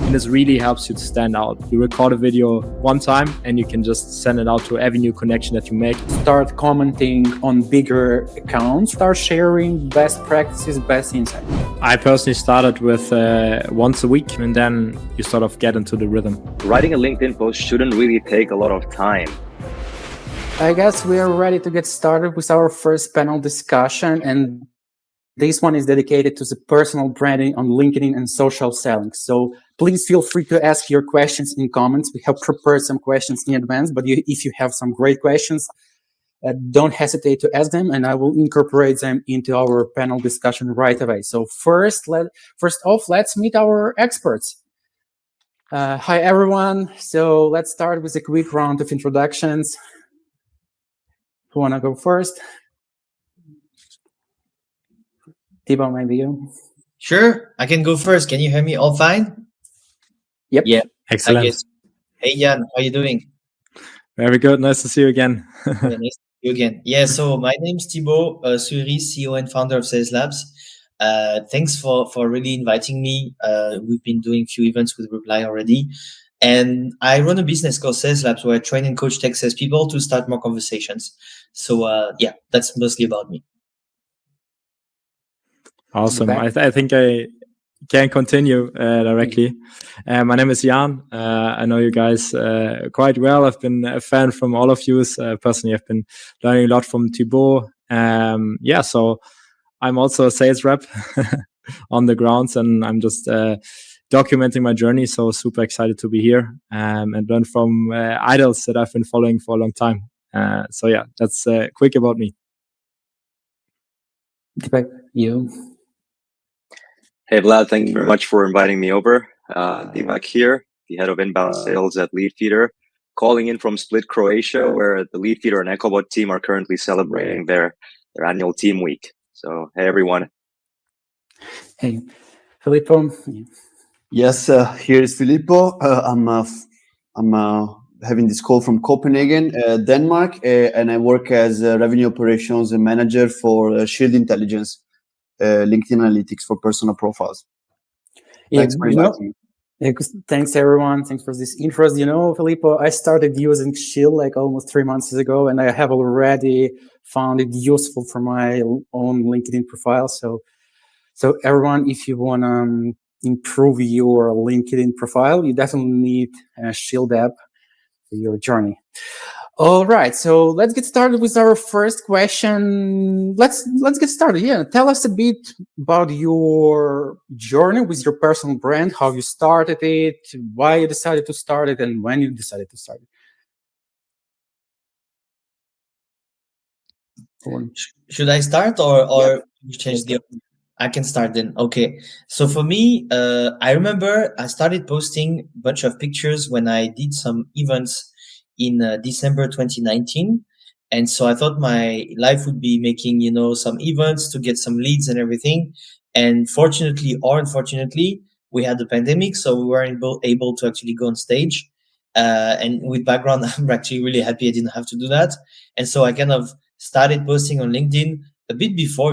And this really helps you to stand out. You record a video one time and you can just send it out to every new connection that you make. Start commenting on bigger accounts, start sharing best practices, best insights. I personally started with once a week, and then you sort of get into the rhythm. Writing a LinkedIn post shouldn't really take a lot of time. I guess we are ready to get started with our first panel discussion, and this one is dedicated to the personal branding on LinkedIn and social selling. So please feel free to ask your questions in comments. We have prepared some questions in advance, but if you have some great questions, don't hesitate to ask them, and I will incorporate them into our panel discussion right away. So first off, let's meet our experts. Hi, everyone. So let's start with a quick round of introductions. Who want to go first? Thibaut, maybe you. Sure, I can go first. Can you hear me all fine? Yep. Yeah. Excellent. Hey, Jan, how are you doing? Very good. Nice to see you again. Yeah, nice to see you again. Yeah, so my name's Thibaut Suri, CEO and founder of Sales Labs. Thanks for really inviting me. We've been doing a few events with Reply already. And I run a business called Sales Labs where I train and coach tech salespeople to start more conversations. So yeah, that's mostly about me. Awesome. I think I can continue directly. My name is Jan. I know you guys quite well. I've been a fan from all of you. Personally, I've been learning a lot from Thibaut. So I'm also a sales rep on the grounds, and I'm just documenting my journey. So super excited to be here and learn from idols that I've been following for a long time. So yeah, that's quick about me. You. Hey Vlad, thank you very much for inviting me over. Dimak here, the head of inbound sales at Leadfeeder, calling in from Split, Croatia, where the Leadfeeder and EchoBot team are currently celebrating their annual team week. So hey everyone. Hey, Filippo. Yes, here is Filippo. I'm having this call from Copenhagen, Denmark, and I work as a revenue operations manager for Shield Intelligence, LinkedIn Analytics for personal profiles. Thanks for inviting me. Thanks, everyone. Thanks for this intro. Filippo, I started using Shield like almost 3 months ago, and I have already found it useful for my own LinkedIn profile. So everyone, if you want to improve your LinkedIn profile, you definitely need a Shield app for your journey. All right, so let's get started with our first question. Let's get started. Yeah, tell us a bit about your journey with your personal brand, how you started it, why you decided to start it, and when you decided to start it. Should I start or you change the? I can start then. Okay. So for me, I remember I started posting a bunch of pictures when I did some events in December 2019. And so I thought my life would be making, some events to get some leads and everything. And fortunately or unfortunately, we had the pandemic, so we weren't able to actually go on stage. And with background, I'm actually really happy I didn't have to do that. And so I kind of started posting on LinkedIn a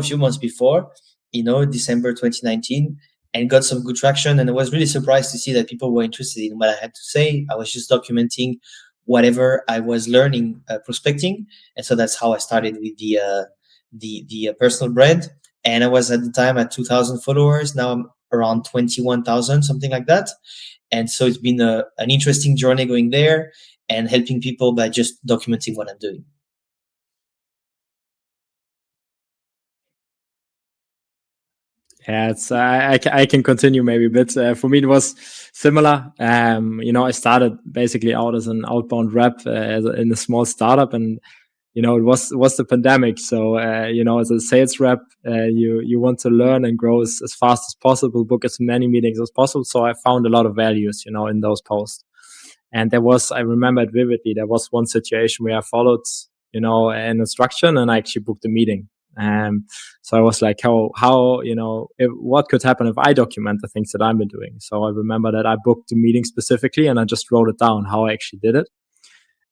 few months before, December 2019, and got some good traction. And I was really surprised to see that people were interested in what I had to say. I was just documenting whatever I was learning prospecting. And so that's how I started with the personal brand. And I was at the time at 2,000 followers. Now I'm around 21,000, something like that. And so it's been an interesting journey going there and helping people by just documenting what I'm doing. Yeah, I can continue maybe a bit. For me, it was similar. I started basically out as an outbound rep in a small startup, and it was the pandemic. So as a sales rep, you want to learn and grow as fast as possible, book as many meetings as possible. So I found a lot of values, in those posts. And I remember it vividly. There was one situation where I followed, an instruction, and I actually booked a meeting. So I was like, what could happen if I document the things that I've been doing? So I remember that I booked the meeting specifically, and I just wrote it down how I actually did it.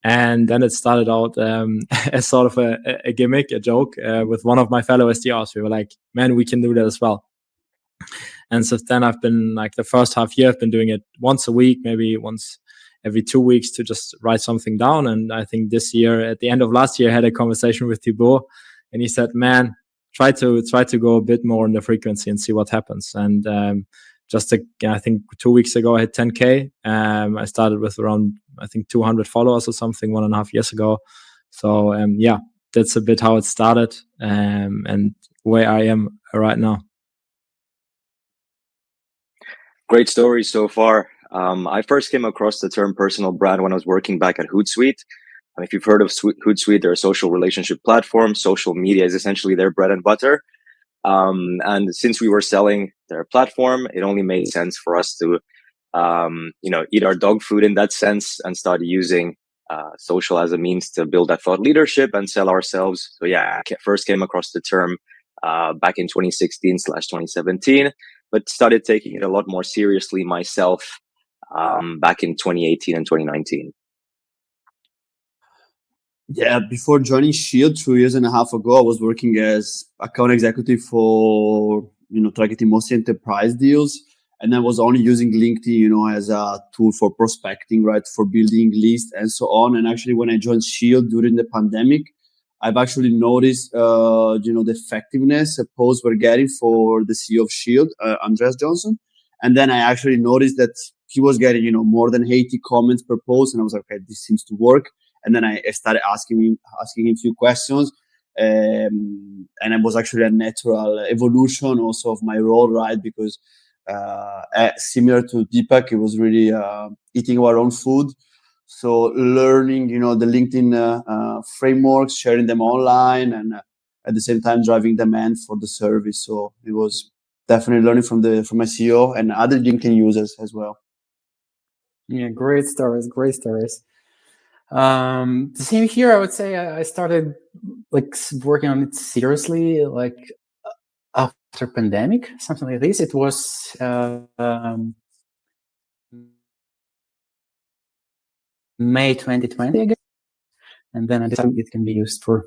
And then it started out as sort of a gimmick, a joke with one of my fellow SDRs. We were like, man, we can do that as well. And since then, I've been like the first half year, I've been doing it once a week, maybe once every 2 weeks to just write something down. And I think this year, at the end of last year, I had a conversation with Thibaut, and he said, man, try to go a bit more on the frequency and see what happens. And I think 2 weeks ago, I hit 10K. I started with around, I think 200 followers or something 1.5 years ago. So yeah, that's a bit how it started, and where I am right now. Great story so far. I first came across the term personal brand when I was working back at Hootsuite. If you've heard of Hootsuite, they're a social relationship platform. Social media is essentially their bread and butter. And since we were selling their platform, it only made sense for us to, eat our dog food in that sense and start using social as a means to build that thought leadership and sell ourselves. So yeah, I first came across the term back in 2016/2017, but started taking it a lot more seriously myself back in 2018 and 2019. Yeah, before joining Shield 2.5 years ago, I was working as account executive for, targeting mostly enterprise deals. And I was only using LinkedIn, as a tool for prospecting, right, for building lists and so on. And actually, when I joined Shield during the pandemic, I've actually noticed, the effectiveness posts were getting for the CEO of Shield, Andreas Johnson. And then I actually noticed that he was getting, more than 80 comments per post. And I was like, okay, this seems to work. And then I started asking him a few questions. And it was actually a natural evolution also of my role, right? Because similar to Deepak, it was really eating our own food. So learning, the LinkedIn frameworks, sharing them online, and at the same time driving demand for the service. So it was definitely learning from my CEO and other LinkedIn users as well. Yeah, great stories. The same here. I would say I started working on it seriously after pandemic, something like this. It was May 2020 again, and then I decided it can be used for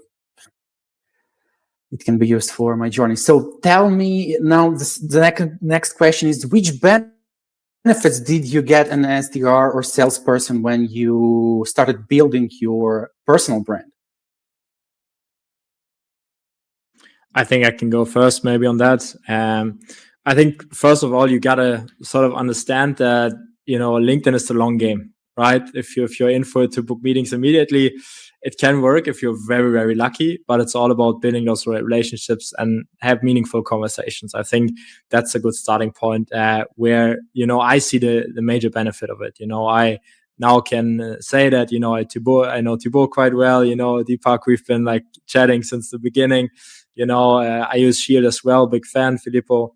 my journey. So tell me now. The next question is: which benefits did you get an SDR or salesperson when you started building your personal brand? I think I can go first maybe on that. I think first of all, you gotta sort of understand that, LinkedIn is the long game, right? If you're in for it to book meetings immediately, it can work if you're very, very lucky, but it's all about building those relationships and have meaningful conversations. I think that's a good starting point where, I see the major benefit of it. I now can say that, I know Thibaut quite well, Deepak, we've been like chatting since the beginning. I use Shield as well, big fan, Filippo.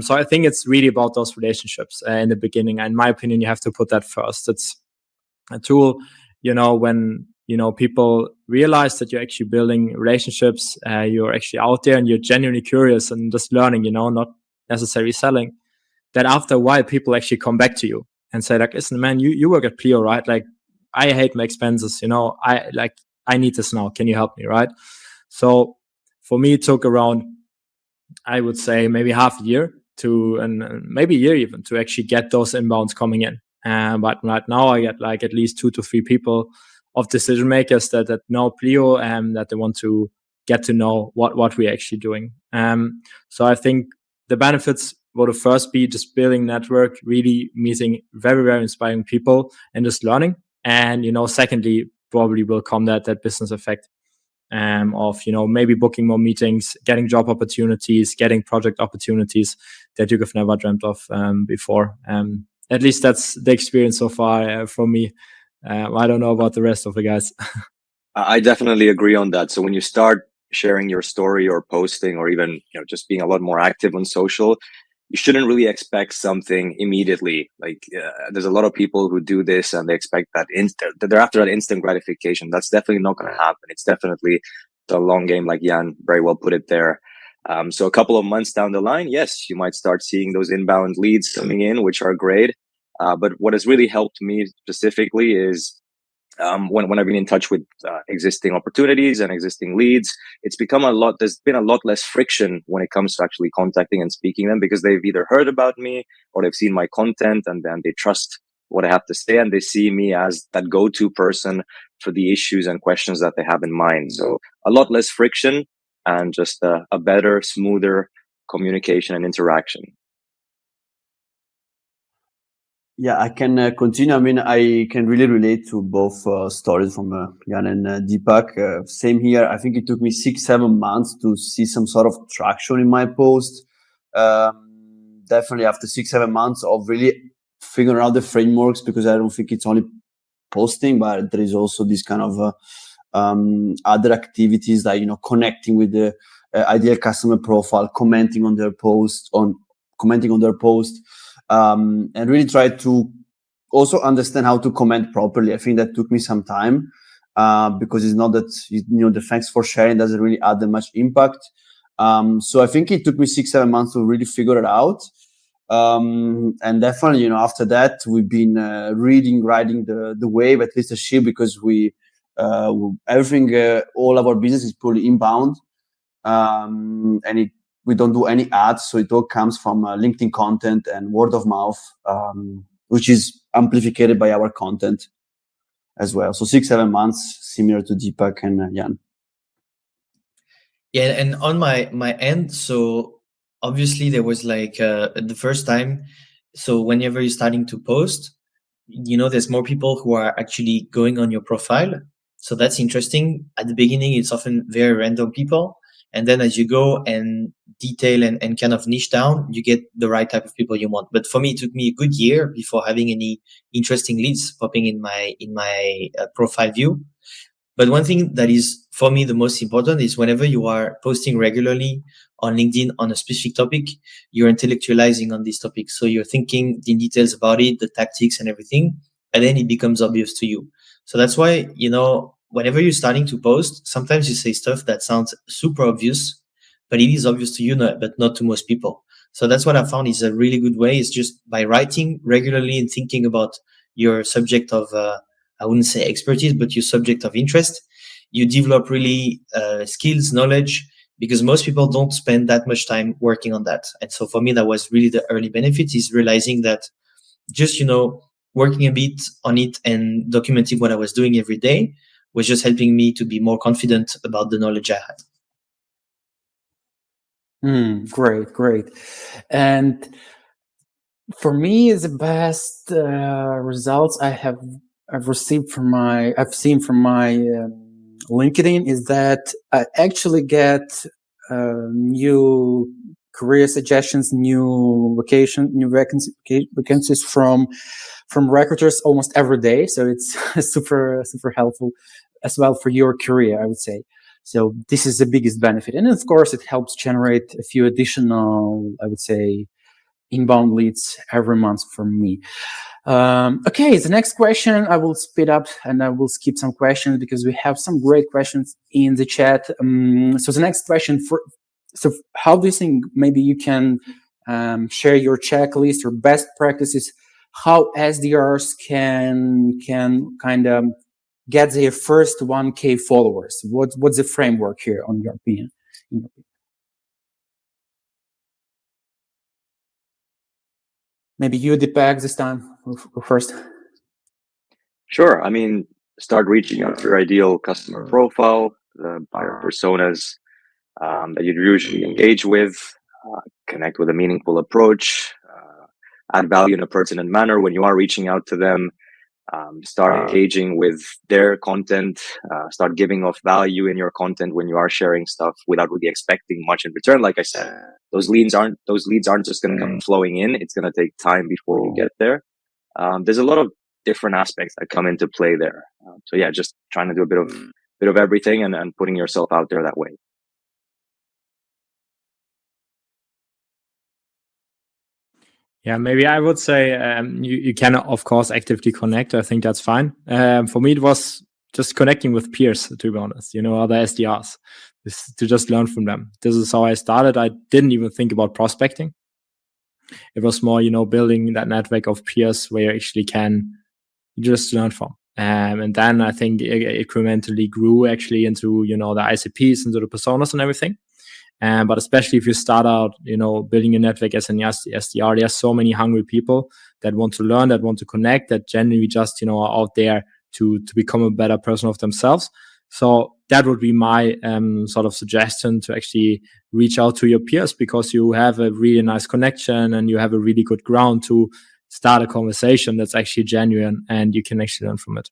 So I think it's really about those relationships in the beginning. And in my opinion, you have to put that first. It's a tool, when, people realize that you're actually building relationships, you're actually out there and you're genuinely curious and just learning, not necessarily selling, that after a while, people actually come back to you and say like, listen, man, you work at Pleo, right? Like, I hate my expenses, I need this now. Can you help me, right? So for me, it took around, I would say, maybe half a year and maybe a year even to actually get those inbounds coming in. But right now I get like at least 2 to 3 people of decision makers that know Pleo and that they want to get to know what we're actually doing. So I think the benefits would first be just building network, really meeting very, very inspiring people and just learning. And, secondly, probably will come that business effect of, maybe booking more meetings, getting job opportunities, getting project opportunities that you have never dreamt of before. At least that's the experience so far from me. I don't know about the rest of the guys. I definitely agree on that. So when you start sharing your story or posting or even, just being a lot more active on social, you shouldn't really expect something immediately. Like there's a lot of people who do this and they expect that they're after that instant gratification. That's definitely not going to happen. It's definitely the long game, like Jan very well put it there. So a couple of months down the line, yes, you might start seeing those inbound leads coming in, which are great. But what has really helped me specifically is when I've been in touch with existing opportunities and existing leads, it's become there's been a lot less friction when it comes to actually contacting and speaking them, because they've either heard about me or they've seen my content, and then they trust what I have to say, and they see me as that go-to person for the issues and questions that they have in mind. So a lot less friction and just a better, smoother communication and interaction. Yeah, I can continue. I mean, I can really relate to both stories from Jan and Deepak. Same here. I think it took me 6-7 months to see some sort of traction in my post. Definitely after 6-7 months of really figuring out the frameworks, because I don't think it's only posting, but there is also this kind of other activities, like, connecting with the ideal customer profile, commenting on their post, and really try to also understand how to comment properly. I think that took me some time, because it's not that, the thanks for sharing doesn't really add that much impact. So I think it took me 6-7 months to really figure it out. And definitely, after that, we've been riding the wave, at least a ship, because we everything, all of our business is purely inbound, and we don't do any ads, so it all comes from LinkedIn content and word of mouth, which is amplified by our content as well. So 6-7 months, similar to Deepak and Jan. Yeah, and on my end, so obviously there was like the first time. So whenever you're starting to post, there's more people who are actually going on your profile. So that's interesting. At the beginning, it's often very random people. And then as you go and detail and kind of niche down, you get the right type of people you want. But for me, it took me a good year before having any interesting leads popping in my profile view. But one thing that is for me the most important is whenever you are posting regularly on LinkedIn on a specific topic, you're intellectualizing on this topic. So you're thinking in details about it, the tactics and everything, and then it becomes obvious to you. So that's why, whenever you're starting to post, sometimes you say stuff that sounds super obvious, but it is obvious to you, but not to most people. So that's what I found is a really good way, is just by writing regularly and thinking about your subject of, I wouldn't say expertise, but your subject of interest, you develop really skills, knowledge, because most people don't spend that much time working on that. And so for me, that was really the early benefit, is realizing that just, working a bit on it and documenting what I was doing every day was just helping me to be more confident about the knowledge I had. Great. And for me, the best results I've seen from my LinkedIn is that I actually get new career suggestions, new vacancies from recruiters almost every day. So it's super helpful as well for your career, I would say. So this is the biggest benefit, and of course, it helps generate a few additional, I would say, inbound leads every month for me. Okay, the next question, I will speed up and I will skip some questions because we have some great questions in the chat. So the next question, so how do you think maybe you can share your checklist or best practices, how SDRs can kind of get their first 1K followers? What's the framework here, on your opinion? Maybe you, Deepak, this time go first. Sure. I mean, start reaching out to your ideal customer profile, the buyer personas that you'd usually engage with, connect with a meaningful approach, add value in a pertinent manner when you are reaching out to them, start engaging with their content, start giving off value in your content when you are sharing stuff without really expecting much in return. Like I said, those leads aren't just going to come flowing in. It's going to take time before you get there. There's a lot of different aspects that come into play there. So yeah, just trying to do a bit of everything and putting yourself out there that way. Yeah, maybe I would say you can, of course, actively connect. I think that's fine. For me, it was just connecting with peers, to be honest, other SDRs, to just learn from them. This is how I started. I didn't even think about prospecting. It was more, building that network of peers where you actually can just learn from. And then I think it incrementally grew actually into, the ICPs, into the personas and everything. But especially if you start out, building your network as an SDR, there's so many hungry people that want to learn, that want to connect, that genuinely just, are out there to become a better person of themselves. So that would be my sort of suggestion, to actually reach out to your peers, because you have a really nice connection and you have a really good ground to start a conversation that's actually genuine and you can actually learn from it.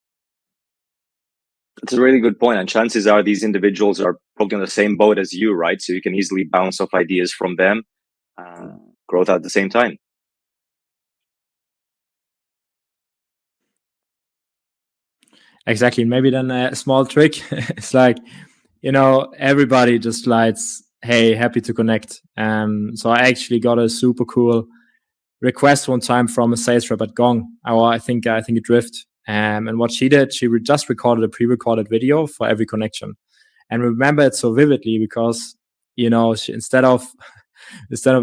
That's a really good point. And chances are these individuals are probably on the same boat as you, right? So you can easily bounce off ideas from them, growth at the same time. Exactly. Maybe then a small trick. It's like, everybody just writes, "Hey, happy to connect." So I actually got a super cool request one time from a sales rep at Gong, or I think it Drift. And what she did, she just recorded a pre-recorded video for every connection. And remember it so vividly because, she, instead of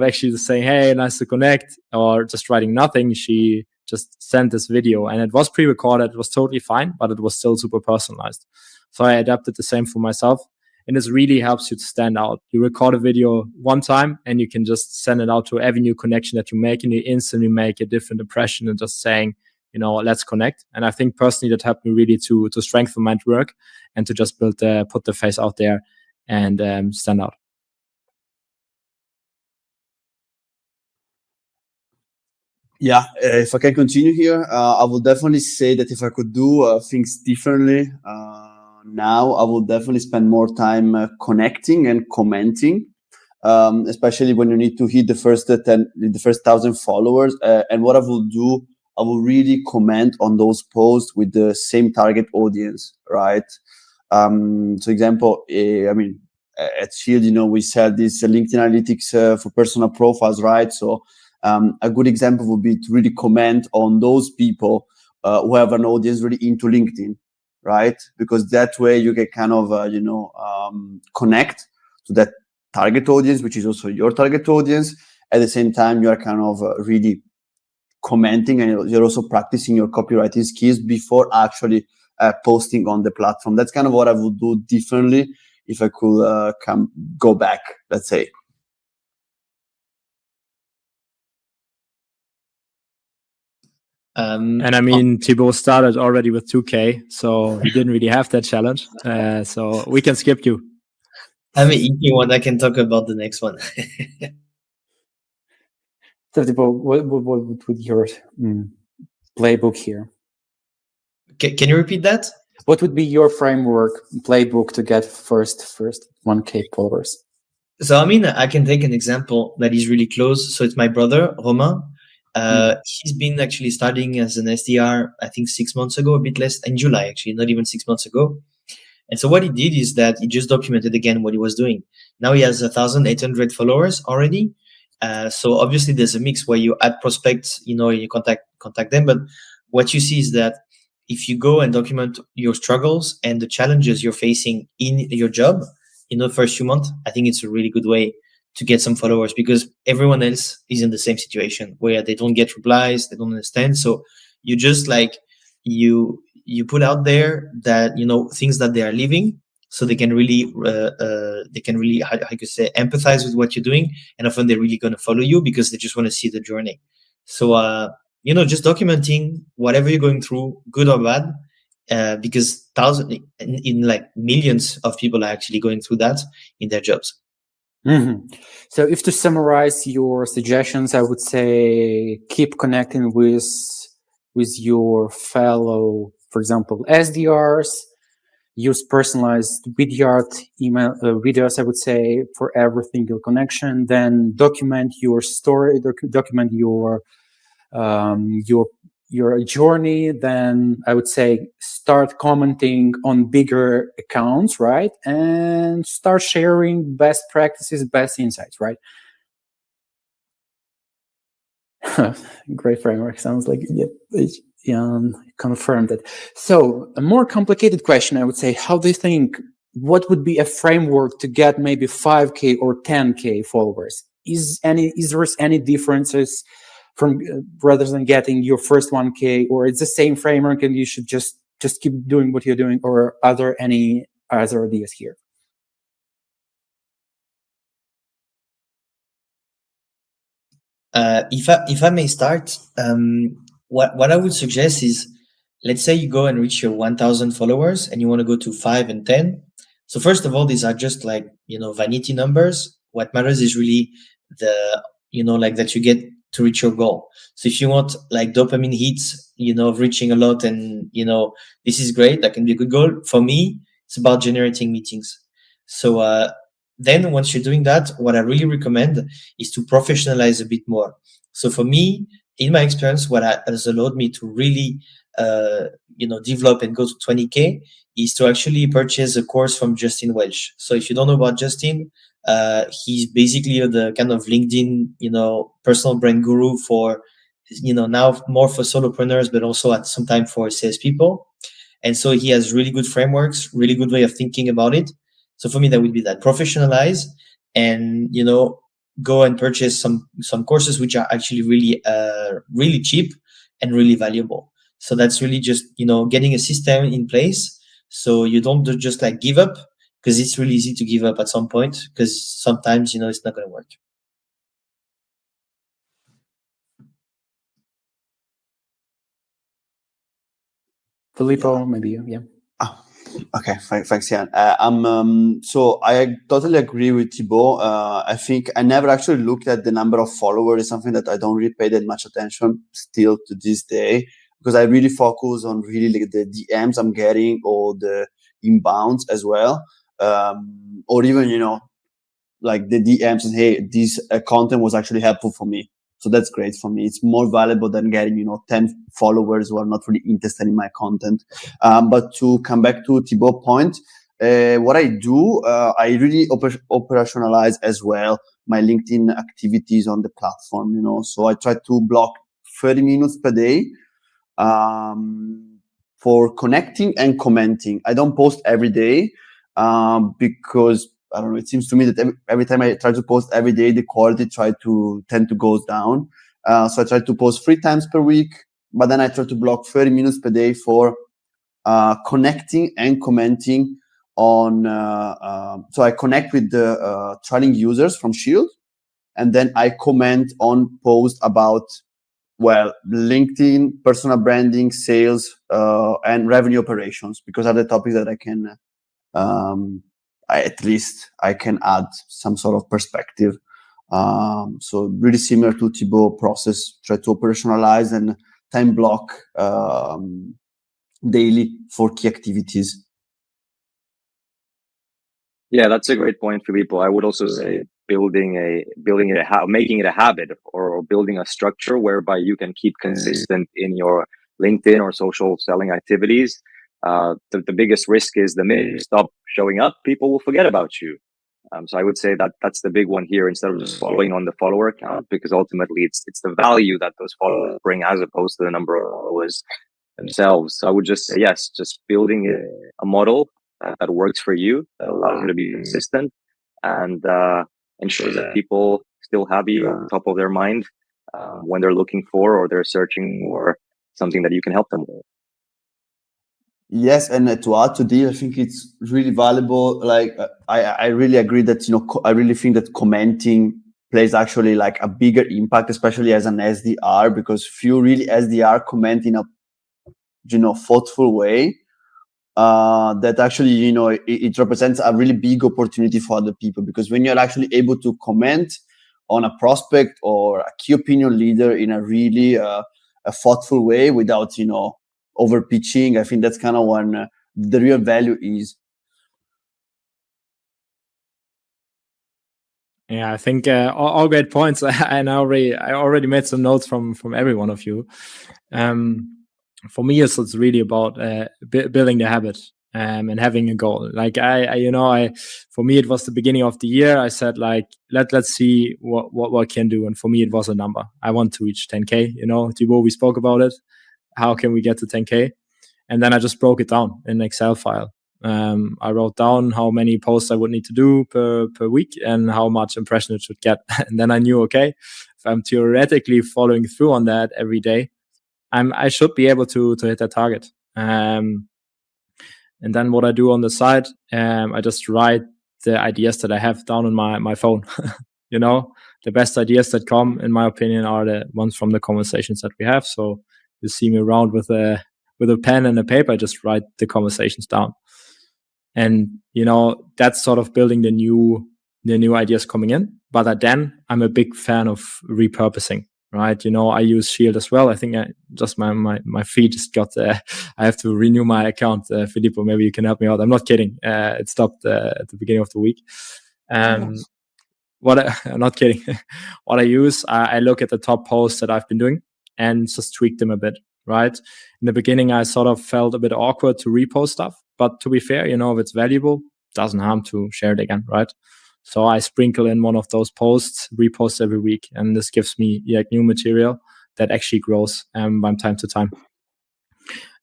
actually just saying, "Hey, nice to connect," or just writing nothing, she just sent this video, and it was pre-recorded. It was totally fine, but it was still super personalized. So I adapted the same for myself. And this really helps you to stand out. You record a video one time and you can just send it out to every new connection that you make, and you instantly make a different impression and just saying, let's connect. And I think personally that helped me really to strengthen my network and to just put the face out there and stand out. Yeah, if I can continue here, I would definitely say that if I could do things differently now, I will definitely spend more time connecting and commenting, especially when you need to hit the first 1,000 followers. And what I will do, I will really comment on those posts with the same target audience, right? So example, at Shield, we sell this LinkedIn analytics for personal profiles, right? So a good example would be to really comment on those people who have an audience really into LinkedIn, right? Because that way you can kind of, connect to that target audience, which is also your target audience. At the same time, you are kind of really commenting, and you're also practicing your copywriting skills before actually posting on the platform. That's kind of what I would do differently if I could go back, let's say. And I mean, Thibaut started already with 2K, so he didn't really have that challenge. So we can skip you. I mean, if you want, I can talk about the next one. So, Thibaut, what would your playbook here? Can you repeat that? What would be your framework playbook to get first 1K followers? So, I mean, I can take an example that is really close. So it's my brother, Romain. He's been actually studying as an SDR, I think 6 months ago, a bit less, in July, actually, not even 6 months ago. And so what he did is that he just documented again what he was doing. Now he has 1,800 followers already. So obviously there's a mix where you add prospects, you contact them. But what you see is that if you go and document your struggles and the challenges you're facing in your job in the first few months, I think it's a really good way to get some followers, because everyone else is in the same situation where they don't get replies, they don't understand. So you just you put out there that, things that they are living, so they can really how you say, empathize with what you're doing. And often they're really going to follow you because they just want to see the journey. So, just documenting whatever you're going through, good or bad, because thousands, in millions of people are actually going through that in their jobs. Mm-hmm. So if to summarize your suggestions, I would say keep connecting with your fellow, for example, SDRs, use personalized email videos, I would say, for every single connection. Then document your story, document your journey. Then I would say start commenting on bigger accounts, right? And start sharing best practices, best insights, right? Great framework. Sounds like confirmed it. So a more complicated question, I would say, how do you think, what would be a framework to get maybe 5K or 10K followers? Is there any differences from rather than getting your first 1K, or it's the same framework and you should just just keep doing what you're doing, or are there any other ideas here? If I may start, what I would suggest is, let's say you go and reach your 1,000 followers and you want to go to 5 and 10. So first of all, these are just like, vanity numbers. What matters is really the, like that you get to reach your goal. So if you want like dopamine hits, of reaching a lot, and, this is great, that can be a good goal. For me, it's about generating meetings. So, then once you're doing that, what I really recommend is to professionalize a bit more. So for me, in my experience, what has allowed me to really, develop and go to 20K is to actually purchase a course from Justin Welch. So if you don't know about Justin, he's basically the kind of LinkedIn, personal brand guru for, now more for solopreneurs, but also at some time for salespeople. And so he has really good frameworks, really good way of thinking about it. So for me, that would be that: professionalize and, go and purchase some courses which are actually really cheap and really valuable. So that's really just, getting a system in place so you don't just like give up, because it's really easy to give up at some point, because sometimes, it's not going to work. Filippo, maybe you, yeah. Okay, thanks, Jan. So I totally agree with Thibaut. I think I never actually looked at the number of followers. It's something that I don't really pay that much attention still to this day, because I really focus on really like the DMs I'm getting, or the inbounds as well, or even like the DMs and, hey, this content was actually helpful for me. So that's great for me. It's more valuable than getting 10 followers who are not really interested in my content. But to come back to Thibaut's point, what I do, I really operationalize as well my LinkedIn activities on the platform. So I try to block 30 minutes per day for connecting and commenting. I don't post every day because I don't know. It seems to me that every time I try to post every day, the quality tend to goes down. So I try to post 3 times per week, but then I try to block 30 minutes per day for connecting and commenting on. So I connect with the trialing users from Shield, and then I comment on posts about, well, LinkedIn, personal branding, sales, and revenue operations, because are the topics that I can. At least I can add some sort of perspective. So really similar to Thibaut process, try to operationalize and time block daily for key activities. Yeah, that's a great point, Filippo. I would also say making it a habit, or building a structure whereby you can keep consistent in your LinkedIn or social selling activities. The biggest risk is the minute you stop showing up, people will forget about you. So I would say that that's the big one here, instead of just following on the follower count, because ultimately it's the value that those followers bring as opposed to the number of followers themselves. So I would just say, yes, just building a model that works for you, that allows you to be consistent, and ensures that people still have you on top of their mind when they're looking for, or they're searching for something that you can help them with. Yes, and to add to this, I think it's really valuable. Like I really agree that I really think that commenting plays actually like a bigger impact, especially as an SDR, because few really SDR comment in a thoughtful way. That actually it represents a really big opportunity for other people, because when you're actually able to comment on a prospect or a key opinion leader in a really a thoughtful way without over pitching, I think that's kind of when the real value is. Yeah, I think all great points. I already made some notes from every one of you. For me, it's really about building the habit and having a goal. Like for me, it was the beginning of the year. I said like, let's see what can do. And for me, it was a number. I want to reach 10K. Thibaut, we spoke about it. How can we get to 10K? And then I just broke it down in an Excel file. I wrote down how many posts I would need to do per week and how much impression it should get. And then I knew, okay, if I'm theoretically following through on that every day, I should be able to hit that target. And then what I do on the side, I just write the ideas that I have down on my phone. You know, the best ideas that come, in my opinion, are the ones from the conversations that we have. So you see me around with a pen and a paper, I just write the conversations down. And, you know, that's sort of building the new ideas coming in. But then I'm a big fan of repurposing, right? You know, I use Shield as well. I think my feed just got, I have to renew my account. Filippo, maybe you can help me out. I'm not kidding. It stopped at the beginning of the week. I'm not kidding. What I use, I look at the top posts that I've been doing and just tweak them a bit, right? In the beginning, I sort of felt a bit awkward to repost stuff, but to be fair, you know, if it's valuable, doesn't harm to share it again, right? So I sprinkle in one of those posts, repost every week, and this gives me like new material that actually grows from time to time.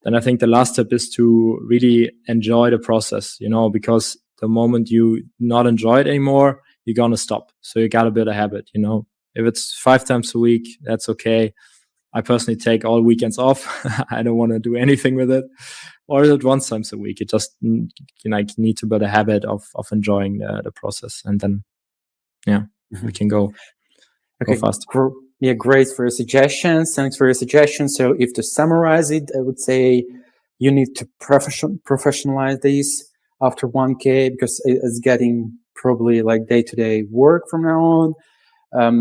Then I think the last tip is to really enjoy the process, you know, because the moment you not enjoy it anymore, you're going to stop. So you got to build a habit, you know. If it's 5 times a week, that's okay. I personally take all weekends off. I don't want to do anything with it. Or is it once times a week? You just need to build a habit of enjoying the process. And then, we can go fast. Yeah, great for your suggestions. Thanks for your suggestions. So if to summarize it, I would say you need to professionalize this after 1K because it's getting probably like day-to-day work from now on.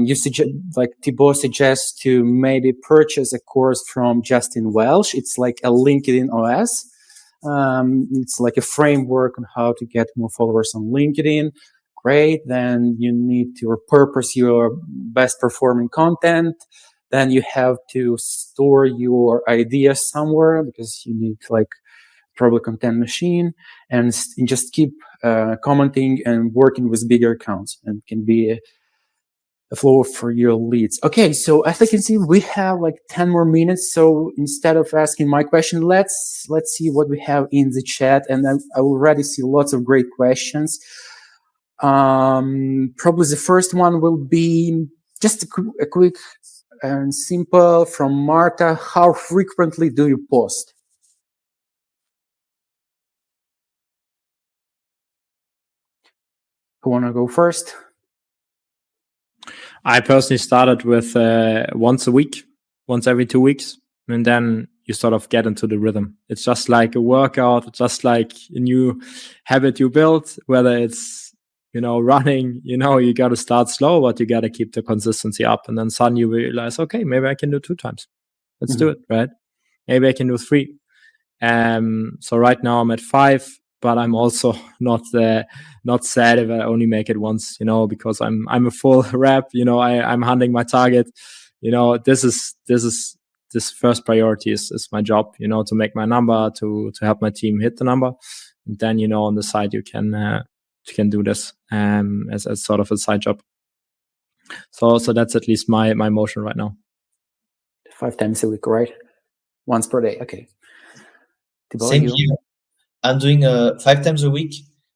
You suggest, like Thibaut suggests, to maybe purchase a course from Justin Welsh. It's like a LinkedIn OS. It's like a framework on how to get more followers on LinkedIn. Great. Then you need to repurpose your best performing content. Then you have to store your ideas somewhere because you need like probably content machine and just keep commenting and working with bigger accounts, and it can be a flow for your leads. Okay, so as I can see, we have like 10 more minutes. So instead of asking my question, let's see what we have in the chat. And I already see lots of great questions. Probably the first one will be just a quick and simple from Marta. How frequently do you post? Who want to go first? I personally started with once a week, once every 2 weeks, and then you sort of get into the rhythm. It's just like a workout, just like a new habit you build, whether it's, you know, running, you know, you got to start slow, but you got to keep the consistency up. And then suddenly you realize, okay, maybe I can do 2 times. Let's do it, right? Maybe I can do 3. So right now I'm at 5. But I'm also not sad if I only make it once, you know, because I'm a full rep, you know, I'm hunting my target, you know, this first priority is my job, you know, to make my number, to help my team hit the number. And then, you know, on the side, you can do this, as sort of a side job. So that's at least my motion right now. 5 times a week, right? Once per day. Okay. Same here. I'm doing 5 times a week,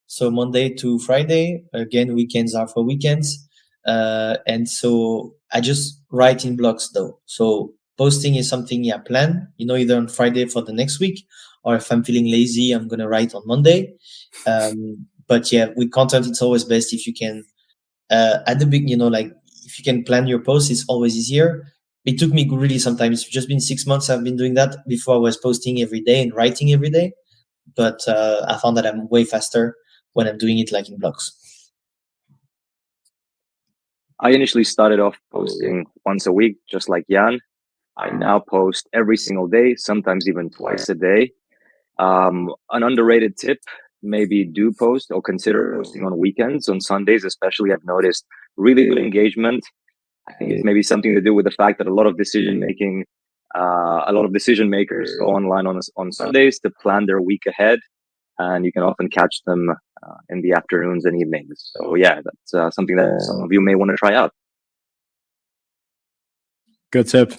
so Monday to Friday. Again, weekends are for weekends, and so I just write in blocks though. So posting is something I plan, you know, either on Friday for the next week, or if I'm feeling lazy, I'm gonna write on Monday. But yeah, with content, it's always best if you can at the beginning, you know, like if you can plan your posts, it's always easier. It took me really sometimes. It's just been 6 months I've been doing that. Before I was posting every day and writing every day. But I found that I'm way faster when I'm doing it like in blocks. I initially started off posting once a week, just like Jan. I now post every single day, sometimes even twice a day. An underrated tip, maybe do post or consider posting on weekends, on Sundays especially. I've noticed really good engagement. I think it's maybe something to do with the fact that a lot of decision makers go online on Sundays to plan their week ahead, and you can often catch them in the afternoons and evenings. So yeah, that's something that some of you may want to try out. Good tip.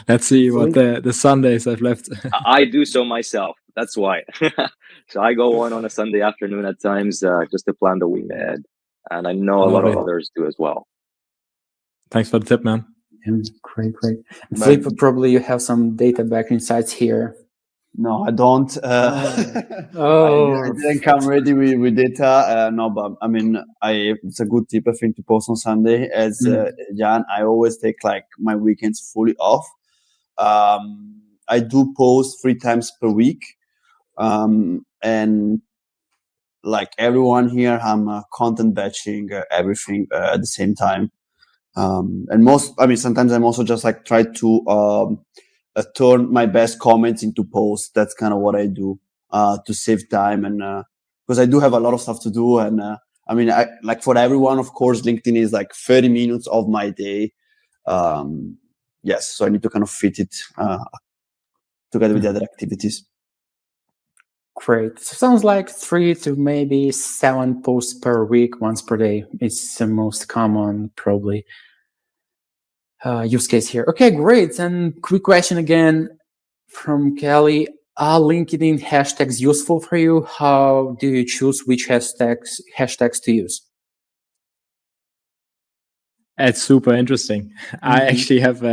Let's see what the Sundays I've left. I do so myself. That's why. So I go on a Sunday afternoon at times just to plan the week ahead, and I know a lot of others do as well. Thanks for the tip, man. Great. Filippo, probably you have some data back insights here. No, I don't. I didn't come ready with data. No, but I mean, it's a good tip, I think, to post on Sunday. As Jan, I always take like my weekends fully off. I do post 3 times per week. And like everyone here, I'm content batching everything at the same time. And sometimes I'm also just like try to turn my best comments into posts. That's kind of what I do to save time, and because I do have a lot of stuff to do. And I mean, like for everyone, of course, LinkedIn is like 30 minutes of my day. Yes, so I need to kind of fit it together with the other activities. Great. So sounds like 3 to maybe 7 posts per week, once per day. It's the most common, probably, use case here. Okay, great. And quick question again from Kelly. Are LinkedIn hashtags useful for you? How do you choose which hashtags to use? It's super interesting. I actually have,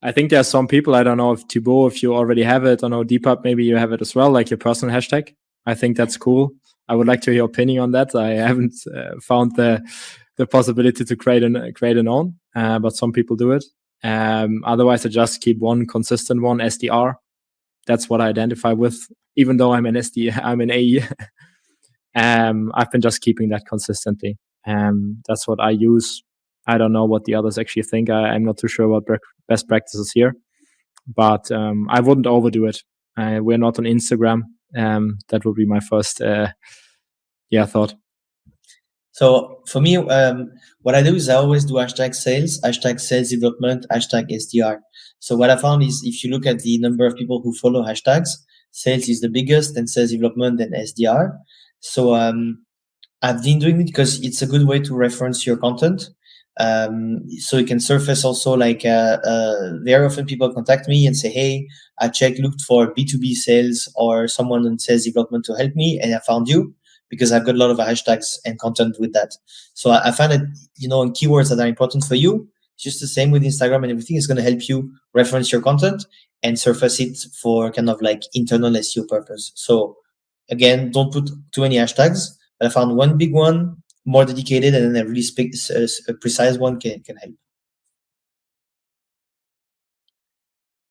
I think there are some people, I don't know if Thibaut, if you already have it, or no, Deepak, maybe you have it as well, like your personal hashtag. I think that's cool. I would like to hear your opinion on that. I haven't found the possibility to create an own, but some people do it. Otherwise, I just keep one consistent one, SDR. That's what I identify with, even though I'm an AE. I've been just keeping that consistently. That's what I use. I don't know what the others actually think. I'm not too sure about best practices here, but I wouldn't overdo it. We're not on Instagram. That would be my first thought. So for me, what I do is I always do hashtag sales development, hashtag SDR. So what I found is if you look at the number of people who follow hashtags, sales is the biggest, then sales development, then SDR. So I've been doing it because it's a good way to reference your content. So you can surface also like very often people contact me and say, hey, I looked for B2B sales or someone in sales development to help me, and I found you because I've got a lot of hashtags and content with that. So I find that, in keywords that are important for you, it's just the same with Instagram and everything. Is going to help you reference your content and surface it for kind of like internal SEO purpose. So again, don't put too many hashtags, but I found one big one, more dedicated, and then a really a precise one can help.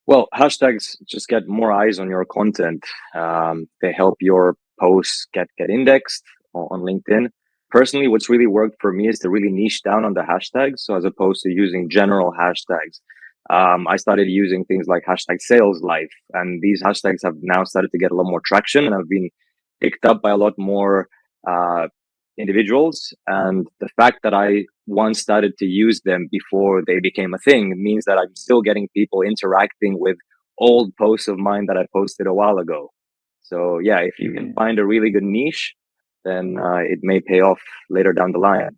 Well, hashtags just get more eyes on your content. They help your posts get indexed on LinkedIn. Personally, what's really worked for me is to really niche down on the hashtags. So as opposed to using general hashtags, I started using things like hashtag sales life. And these hashtags have now started to get a lot more traction and have been picked up by a lot more individuals. And the fact that I once started to use them before they became a thing means that I'm still getting people interacting with old posts of mine that I posted a while ago. So yeah, if you can find a really good niche, then it may pay off later down the line.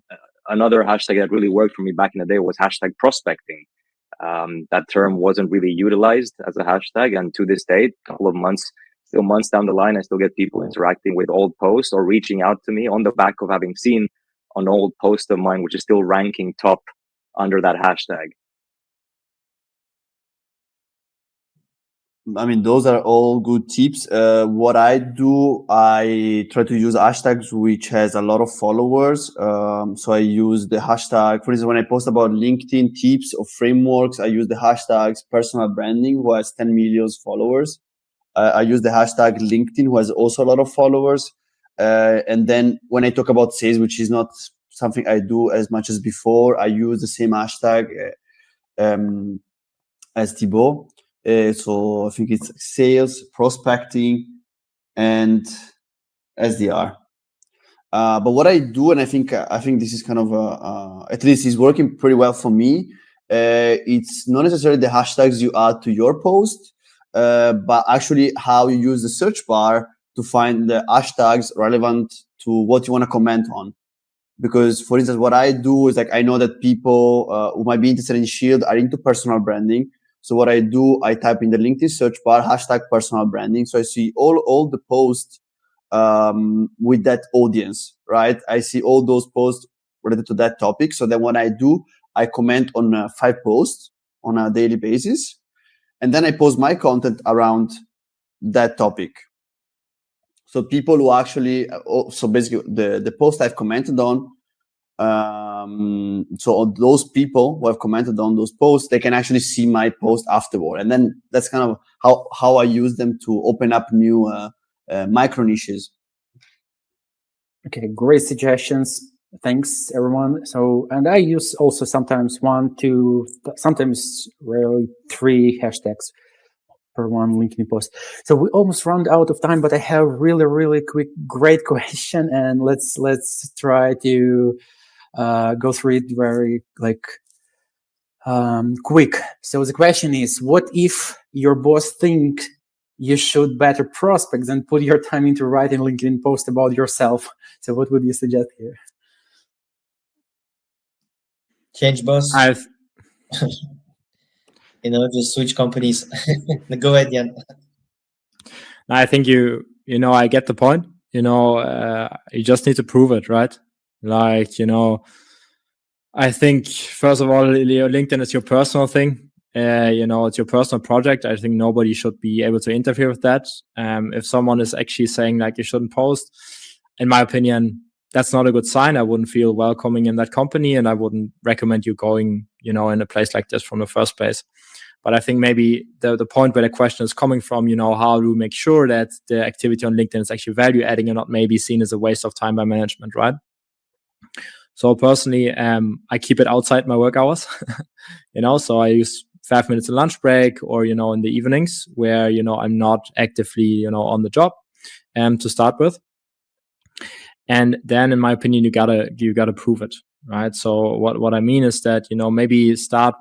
Another hashtag that really worked for me back in the day was hashtag prospecting. That term wasn't really utilized as a hashtag, and to this day, a couple of months down the line, I still get people interacting with old posts or reaching out to me on the back of having seen an old post of mine, which is still ranking top under that hashtag. I mean, those are all good tips. What I do, I try to use hashtags which has a lot of followers. So I use the hashtag, for instance, when I post about LinkedIn tips or frameworks, I use the hashtags personal branding, who has 10 million followers. I use the hashtag LinkedIn, who has also a lot of followers. And then when I talk about sales, which is not something I do as much as before, I use the same hashtag as Thibaut. So I think it's sales, prospecting, and SDR. But what I do, and I think this is kind of at least is working pretty well for me. It's not necessarily the hashtags you add to your post, but actually how you use the search bar to find the hashtags relevant to what you want to comment on. Because, for instance, what I do is like I know that people who might be interested in Shield are into personal branding. So what I do, I type in the LinkedIn search bar hashtag personal branding. So I see all the posts with that audience, right? I see all those posts related to that topic. So then what I do, I comment on 5 posts on a daily basis. and then I post my content around that topic. So people who actually, so basically the post I've commented on, so those people who have commented on those posts, they can actually see my post afterward. And then that's kind of how I use them to open up new micro niches. Okay, great suggestions. Thanks, everyone. So, and I use also sometimes 1, 2, sometimes rarely 3 hashtags per one LinkedIn post. So we almost run out of time, but I have really quick, great question, and let's try to go through it very quick. So the question is, what if your boss think you should better prospects and put your time into writing LinkedIn post about yourself? So what would you suggest here? Change boss. Just switch companies. Go ahead, Jan. I think I get the point. You just need to prove it, right? I think first of all, LinkedIn is your personal thing. It's your personal project. I think nobody should be able to interfere with that. If someone is actually saying like you shouldn't post, in my opinion, that's not a good sign. I wouldn't feel welcoming in that company, and I wouldn't recommend you going, in a place like this from the first place. But I think maybe the point where the question is coming from, how to make sure that the activity on LinkedIn is actually value adding and not maybe seen as a waste of time by management, right? So personally, I keep it outside my work hours, so I use 5 minutes in lunch break or, in the evenings where, I'm not actively, on the job to start with. And then in my opinion, you gotta prove it, right? So what I mean is that, maybe start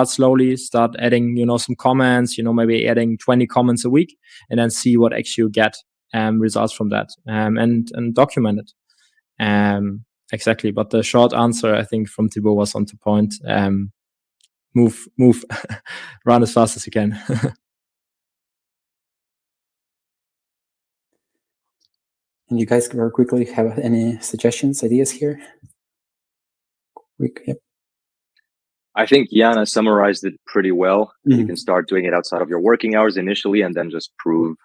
slowly, start adding, some comments, maybe adding 20 comments a week, and then see what actually you get results from that, and document it. Exactly. But the short answer, I think, from Thibaut was on the point. Move, run as fast as you can. And you guys very quickly have any suggestions, ideas here? Yep. I think Jana summarized it pretty well. Mm-hmm. You can start doing it outside of your working hours initially, and then just prove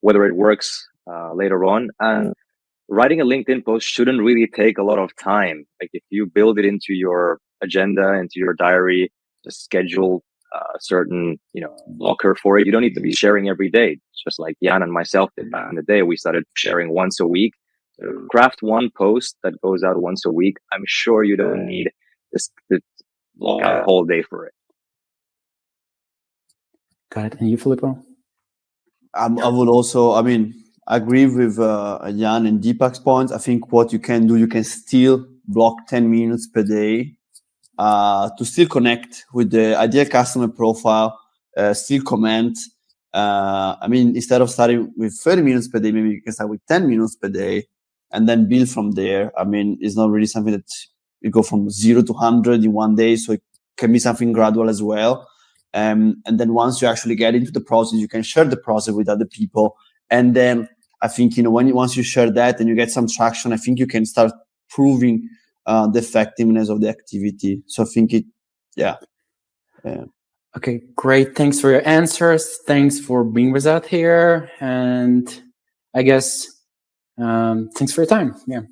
whether it works later on. And writing a LinkedIn post shouldn't really take a lot of time. Like if you build it into your agenda, into your diary, just schedule a certain, blocker for it. You don't need to be sharing every day. It's just like Jan and myself did back in the day. We started sharing once a week. So craft one post that goes out once a week. I'm sure you don't need this block out a whole day for it. Got it. And you, Filippo? I would also, agree with Jan and Deepak's points. I think what you can do, you can still block 10 minutes per day to still connect with the ideal customer profile, still comment. Instead of starting with 30 minutes per day, maybe you can start with 10 minutes per day and then build from there. It's not really something that you go from 0 to 100 in one day. So it can be something gradual as well. And then once you actually get into the process, you can share the process with other people. And then I think, once you share that and you get some traction, I think you can start proving the effectiveness of the activity. So I think Okay, great. Thanks for your answers. Thanks for being with us here. And I guess, thanks for your time. Yeah.